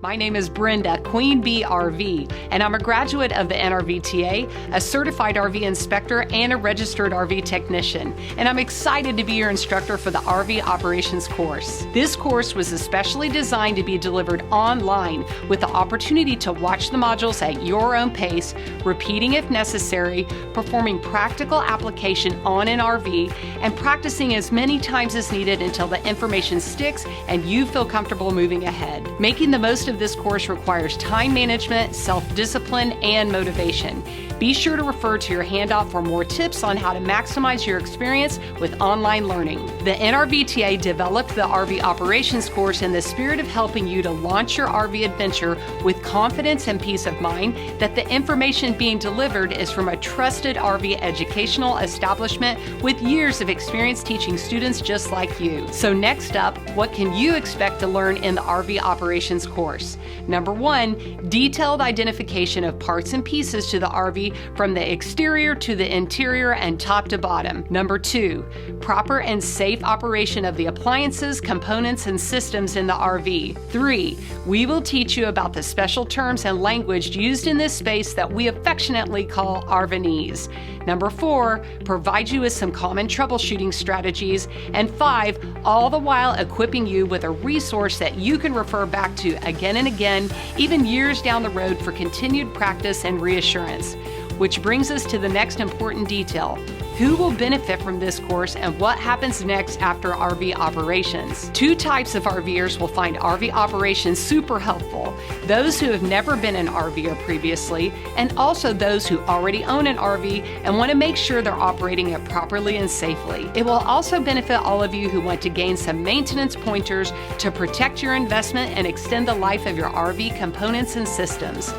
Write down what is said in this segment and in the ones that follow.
My name is Brenda, Queen Bee RV, and I'm a graduate of the NRVTA, a certified RV inspector, and a registered RV technician. And I'm excited to be your instructor for the RV operations course. This course was especially designed to be delivered online with the opportunity to watch the modules at your own pace, repeating if necessary, performing practical application on an RV, and practicing as many times as needed until the information sticks and you feel comfortable moving ahead. Making the most of this course requires time management, self-discipline, and motivation. Be sure to refer to your handout for more tips on how to maximize your experience with online learning. The NRVTA developed the RV operations course in the spirit of helping you to launch your RV adventure with confidence and peace of mind that the information being delivered is from a trusted RV educational establishment with years of experience teaching students just like you. So next up, what can you expect to learn in the RV operations course? Number 1, detailed identification of parts and pieces to the RV from the exterior to the interior and top to bottom. Number 2, proper and safe operation of the appliances, components, and systems in the RV. 3, we will teach you about the special terms and language used in this space that we affectionately call Arvinese. Number 4, provide you with some common troubleshooting strategies. And 5, all the while equipping you with a resource that you can refer back to again and again, even years down the road for continued practice and reassurance. Which brings us to the next important detail. Who will benefit from this course and what happens next after RV operations? 2 types of RVers will find RV operations super helpful. Those who have never been an RVer previously, and also those who already own an RV and want to make sure they're operating it properly and safely. It will also benefit all of you who want to gain some maintenance pointers to protect your investment and extend the life of your RV components and systems.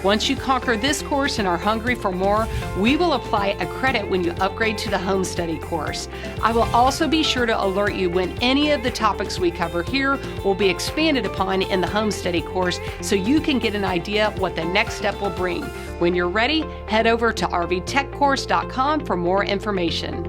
Once you conquer this course and are hungry for more, we will apply a credit when you upgrade to the home study course. I will also be sure to alert you when any of the topics we cover here will be expanded upon in the home study course so you can get an idea what the next step will bring. When you're ready, head over to rvtechcourse.com for more information.